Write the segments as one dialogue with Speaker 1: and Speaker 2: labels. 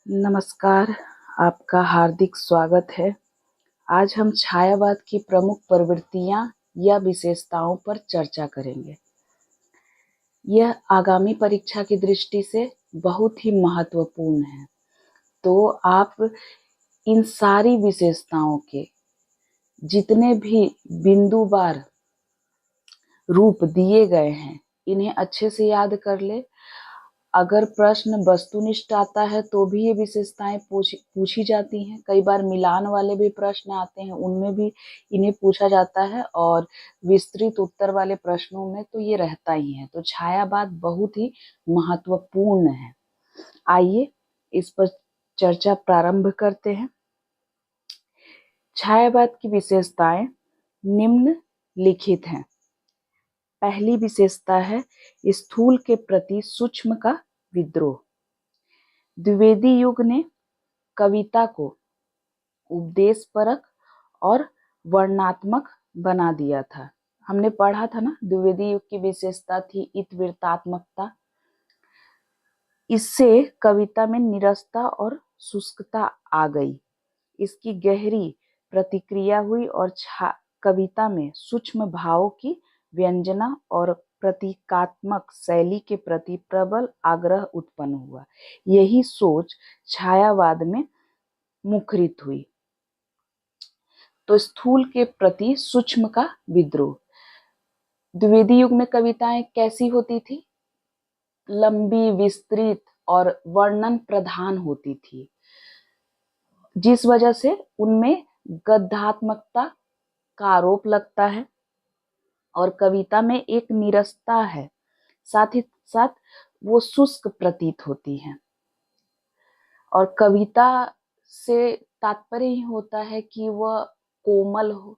Speaker 1: नमस्कार, आपका हार्दिक स्वागत है। आज हम छायावाद की प्रमुख प्रवृत्तियां या विशेषताओं पर चर्चा करेंगे। यह आगामी परीक्षा की दृष्टि से बहुत ही महत्वपूर्ण है। तो आप इन सारी विशेषताओं के जितने भी बिंदुवार रूप दिए गए हैं, इन्हें अच्छे से याद कर ले। अगर प्रश्न वस्तुनिष्ठ आता है तो भी ये विशेषताएं पूछी जाती हैं। कई बार मिलान वाले भी प्रश्न आते हैं, उनमें भी इन्हें पूछा जाता है, और विस्तृत उत्तर वाले प्रश्नों में तो ये रहता ही है। तो छायावाद बहुत ही महत्वपूर्ण है। आइए इस पर चर्चा प्रारंभ करते हैं। छायावाद की विशेषताएं निम्नलिखित हैं। पहली विशेषता है स्थूल के प्रति सूक्ष्म का विद्रोह। द्विवेदी युग ने कविता को उपदेशपरक और वर्णनात्मक बना दिया था। हमने पढ़ा था ना, द्विवेदी युग की विशेषता थी इतिवृत्तात्मकता। इससे कविता में नीरसता और शुष्कता आ गई, इसकी गहरी प्रतिक्रिया हुई और कविता में सूक्ष्म भावों की व्यंजना और प्रतीकात्मक शैली के प्रति प्रबल आग्रह उत्पन्न हुआ। यही सोच छायावाद में मुखरित हुई। तो स्थूल के प्रति सूक्ष्म का विद्रोह। द्विवेदी युग में कविताएं कैसी होती थी? लंबी, विस्तृत और वर्णन प्रधान होती थी, जिस वजह से उनमें गद्यात्मकता का आरोप लगता है और कविता में एक नीरसता है। साथ ही साथ वो शुष्क प्रतीत होती है। और कविता से तात्पर्य ही होता है कि वह कोमल हो।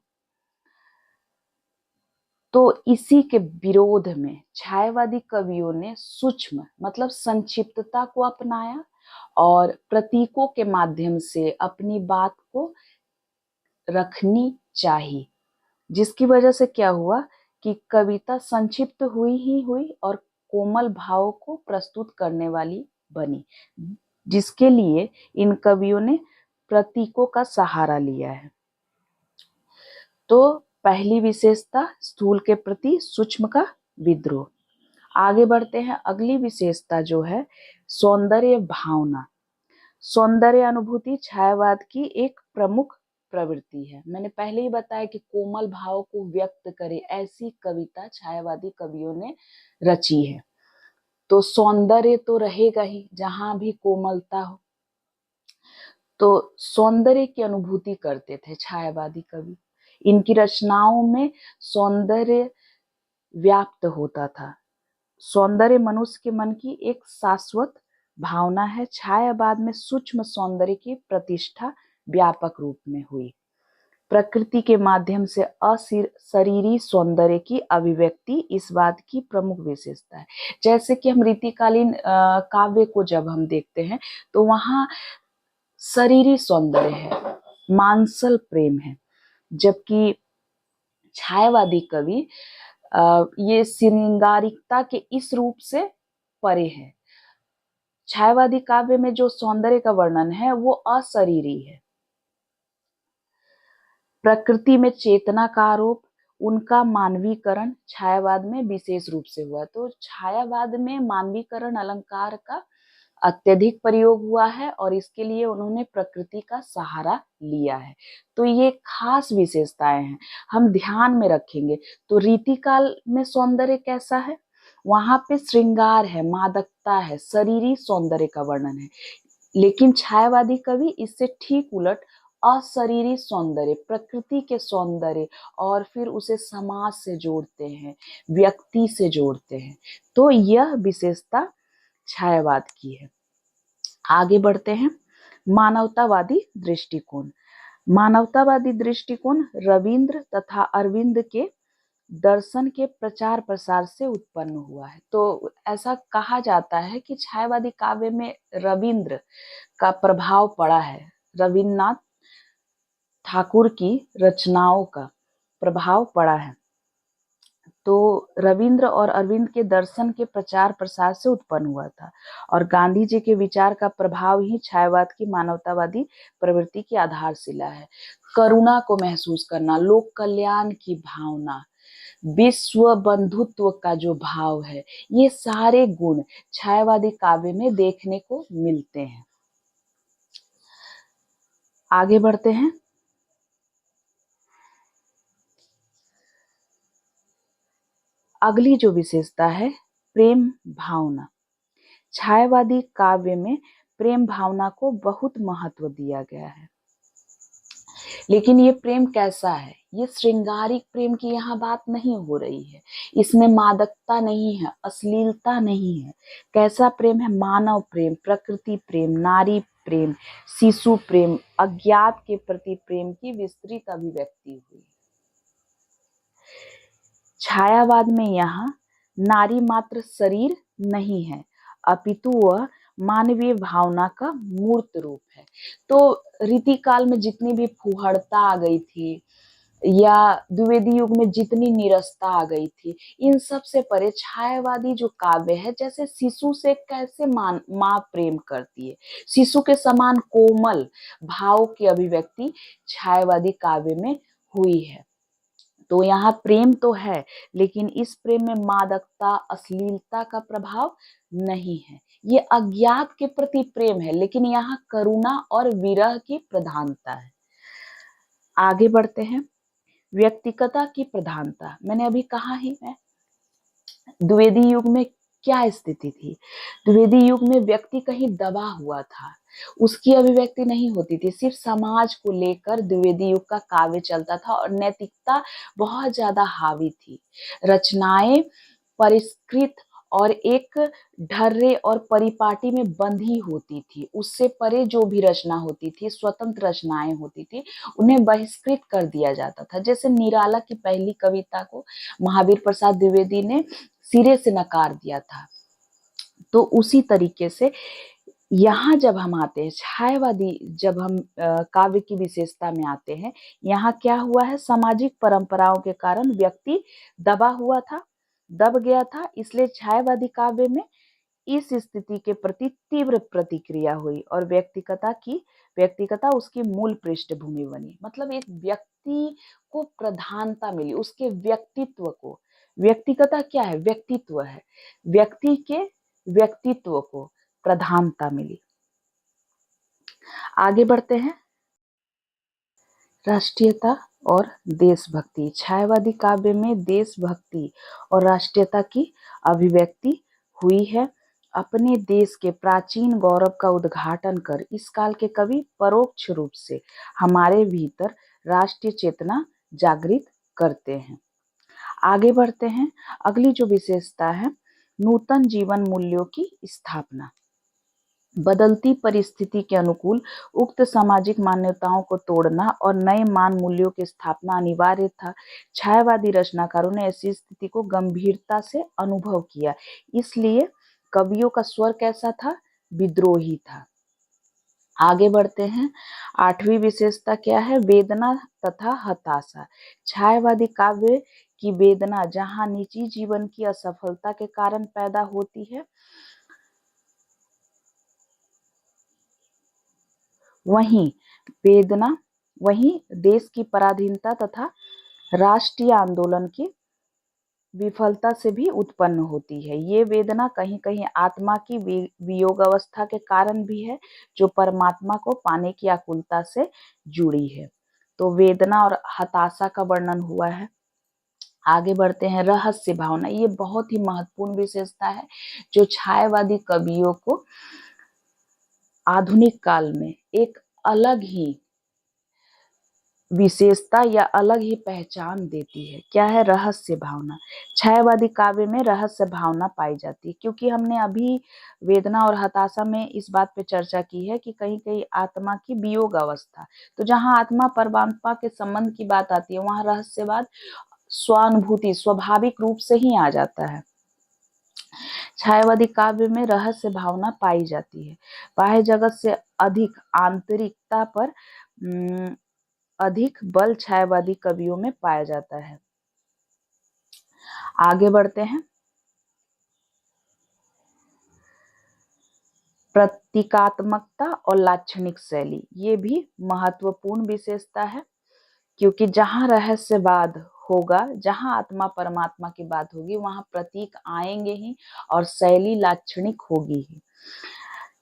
Speaker 1: तो इसी के विरोध में छायावादी कवियों ने सूक्ष्म मतलब संक्षिप्तता को अपनाया और प्रतीकों के माध्यम से अपनी बात को रखनी चाहिए, जिसकी वजह से क्या हुआ कि कविता संक्षिप्त हुई ही हुई और कोमल भावों को प्रस्तुत करने वाली बनी, जिसके लिए इन कवियों ने प्रतीकों का सहारा लिया है। तो पहली विशेषता स्थूल के प्रति सूक्ष्म का विद्रोह। आगे बढ़ते हैं। अगली विशेषता जो है सौंदर्य भावना। सौंदर्य अनुभूति छायावाद की एक प्रमुख प्रवृत्ति है। मैंने पहले ही बताया कि कोमल भाव को व्यक्त करे ऐसी कविता छायावादी कवियों ने रची है। तो सौंदर्य तो रहेगा ही जहां भी कोमलता हो। तो सौंदर्य की अनुभूति करते थे छायावादी कवि। इनकी रचनाओं में सौंदर्य व्याप्त होता था। सौंदर्य मनुष्य के मन की एक शाश्वत भावना है। छायावाद में सूक्ष्म सौंदर्य की प्रतिष्ठा व्यापक रूप में हुई। प्रकृति के माध्यम से अशरीरी सौंदर्य की अभिव्यक्ति इस बात की प्रमुख विशेषता है। जैसे कि हम रीतिकालीन काव्य को जब हम देखते हैं तो वहां शरीरी सौंदर्य है, मांसल प्रेम है, जबकि छायावादी कवि ये श्रृंगारिकता के इस रूप से परे है। छायावादी काव्य में जो सौंदर्य का वर्णन है वो अशरीरी है। प्रकृति में चेतना का आरोप, उनका मानवीकरण छायावाद में विशेष रूप से हुआ। तो छायावाद में मानवीकरण अलंकार का अत्यधिक प्रयोग हुआ है और इसके लिए उन्होंने प्रकृति का सहारा लिया है। तो ये खास विशेषताएं हैं, हम ध्यान में रखेंगे। तो रीतिकाल में सौंदर्य कैसा है? वहां पे श्रृंगार है, मादकता है, शरीरी सौंदर्य का वर्णन है। लेकिन छायावादी कवि इससे ठीक उलट अशरीरी सौंदर्य, प्रकृति के सौंदर्य और फिर उसे समाज से जोड़ते हैं, व्यक्ति से जोड़ते हैं। तो यह विशेषता छायावाद की है। आगे बढ़ते हैं। मानवतावादी दृष्टिकोण। मानवतावादी दृष्टिकोण रविंद्र तथा अरविंद के दर्शन के प्रचार प्रसार से उत्पन्न हुआ है। तो ऐसा कहा जाता है कि छायावादी काव्य में रविंद्र का प्रभाव पड़ा है। रविन्द्रनाथ ठाकुर की रचनाओं का प्रभाव पड़ा है। तो रविंद्र और अरविंद के दर्शन के प्रचार प्रसार से उत्पन्न हुआ था और गांधी जी के विचार का प्रभाव ही छायावाद की मानवतावादी प्रवृत्ति की आधारशिला है। करुणा को महसूस करना, लोक कल्याण की भावना, विश्व बंधुत्व का जो भाव है, ये सारे गुण छायावादी काव्य में देखने को मिलते हैं। आगे बढ़ते हैं। अगली जो विशेषता है प्रेम भावना। छायावादी काव्य में प्रेम भावना को बहुत महत्व दिया गया है। लेकिन ये प्रेम कैसा है? ये श्रृंगारिक प्रेम की यहाँ बात नहीं हो रही है। इसमें मादकता नहीं है, अश्लीलता नहीं है। कैसा प्रेम है? मानव प्रेम, प्रकृति प्रेम, नारी प्रेम, शिशु प्रेम, अज्ञात के प्रति प्रेम की विस्तृत अभिव्यक्ति हुई। छायावाद में यहाँ नारी मात्र शरीर नहीं है, अपितु वह मानवीय भावना का मूर्त रूप है। तो रीतिकाल में जितनी भी फुहड़ता आ गई थी या द्विवेदी युग में जितनी नीरसता आ गई थी, इन सब से परे छायावादी जो काव्य है, जैसे शिशु से कैसे माँ प्रेम करती है, शिशु के समान कोमल भाव की अभिव्यक्ति छायावादी काव्य में हुई है। तो यहाँ प्रेम तो है, लेकिन इस प्रेम में मादकता, अश्लीलता का प्रभाव नहीं है। ये अज्ञात के प्रति प्रेम है, लेकिन यहाँ करुणा और विरह की प्रधानता है। आगे बढ़ते हैं। व्यक्तिगतता की प्रधानता, मैंने अभी कहा ही है। द्विवेदी युग में क्या स्थिति थी? द्विवेदी युग में व्यक्ति कहीं दबा हुआ था, उसकी अभिव्यक्ति नहीं होती थी। सिर्फ समाज को लेकर द्विवेदी युग का काव्य चलता था और नैतिकता बहुत ज्यादा हावी थी। रचनाएं परिष्कृत और एक ढर्रे और परिपाटी में बंधी होती थी। उससे परे जो भी रचना होती थी, स्वतंत्र रचनाएं होती थी, उन्हें बहिष्कृत कर दिया जाता था। जैसे निराला की पहली कविता को महावीर प्रसाद द्विवेदी ने सिरे से नकार दिया था। तो उसी तरीके से यहाँ जब हम आते हैं छायावादी, जब हम काव्य की विशेषता में आते हैं, यहाँ क्या हुआ है? सामाजिक परंपराओं के कारण व्यक्ति दबा हुआ था, दब गया था, इसलिए छायावादी काव्य में इस स्थिति के प्रति तीव्र प्रतिक्रिया हुई और व्यक्तिगता उसकी मूल पृष्ठभूमि बनी। मतलब एक व्यक्ति को प्रधानता मिली, उसके व्यक्तित्व को। व्यक्तिगता क्या है? व्यक्तित्व है। व्यक्ति के व्यक्तित्व को प्रधानता मिली। आगे बढ़ते हैं। राष्ट्रीयता और देशभक्ति। छायावादी काव्य में देशभक्ति और राष्ट्रीयता की अभिव्यक्ति हुई है। अपने देश के प्राचीन गौरव का उद्घाटन कर इस काल के कवि परोक्ष रूप से हमारे भीतर राष्ट्रीय चेतना जागृत करते हैं। आगे बढ़ते हैं। अगली जो विशेषता है, नूतन जीवन मूल्यों की स्थापना। बदलती परिस्थिति के अनुकूल उक्त सामाजिक मान्यताओं को तोड़ना और नए मान मूल्यों की स्थापना अनिवार्य था। छायावादी रचनाकारों ने ऐसी स्थिति को गंभीरता से अनुभव किया, इसलिए कवियों का स्वर कैसा था? विद्रोही था। आगे बढ़ते हैं। आठवीं विशेषता क्या है? वेदना तथा हताशा। छायावादी काव्य की वेदना जहां निजी जीवन की असफलता के कारण पैदा होती है, वहीं देश की पराधीनता तथा राष्ट्रीय आंदोलन की विफलता से भी उत्पन्न होती है। ये वेदना कहीं कहीं आत्मा की वियोग अवस्था के कारण भी है, जो परमात्मा को पाने की आकुलता से जुड़ी है। तो वेदना और हताशा का वर्णन हुआ है। आगे बढ़ते हैं। रहस्य भावना, ये बहुत ही महत्वपूर्ण विशेषता है जो छायावादी कवियों को आधुनिक काल में एक अलग ही विशेषता या अलग ही पहचान देती है। क्या है? रहस्य भावना। छायावादी काव्य में रहस्य भावना पाई जाती है, क्योंकि हमने अभी वेदना और हताशा में इस बात पे चर्चा की है कि कहीं कहीं आत्मा की वियोग अवस्था, तो जहां आत्मा परमात्मा के संबंध की बात आती है, वहां रहस्यवाद स्वानुभूति स्वाभाविक रूप से ही आ जाता है। छायावादी काव्य में रहस्य भावना पाई जाती है। बाह्य जगत से अधिक आंतरिकता पर अधिक बल छायावादी कवियों में पाया जाता है। आगे बढ़ते हैं। प्रतीकात्मकता और लाक्षणिक शैली, ये भी महत्वपूर्ण विशेषता है, क्योंकि जहां रहस्यवाद होगा, जहां आत्मा परमात्मा की बात होगी, वहां प्रतीक आएंगे ही और शैली लाक्षणिक होगी ही।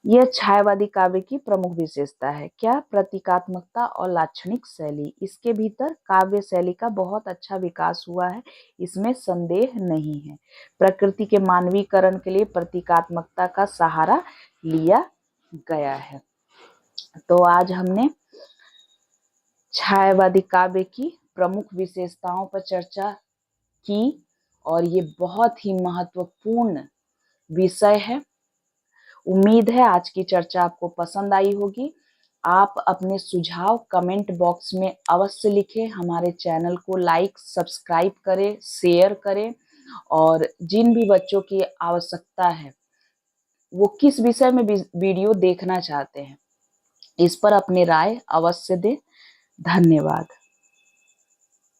Speaker 1: यह छायावादी काव्य की प्रमुख विशेषता है। क्या? प्रतीकात्मकता और लाक्षणिक शैली। इसके भीतर काव्य शैली का बहुत अच्छा विकास हुआ है, इसमें संदेह नहीं है। प्रकृति के मानवीकरण के लिए प्रतीकात्मकता का सहारा लिया गया है। तो आज हमने छायावादी काव्य की प्रमुख विशेषताओं पर चर्चा की और ये बहुत ही महत्वपूर्ण विषय है। उम्मीद है आज की चर्चा आपको पसंद आई होगी। आप अपने सुझाव कमेंट बॉक्स में अवश्य लिखें। हमारे चैनल को लाइक, सब्सक्राइब करें, शेयर करें और जिन भी बच्चों की आवश्यकता है, वो किस विषय में वीडियो देखना चाहते हैं, इस पर अपनी राय अवश्य दें। धन्यवाद।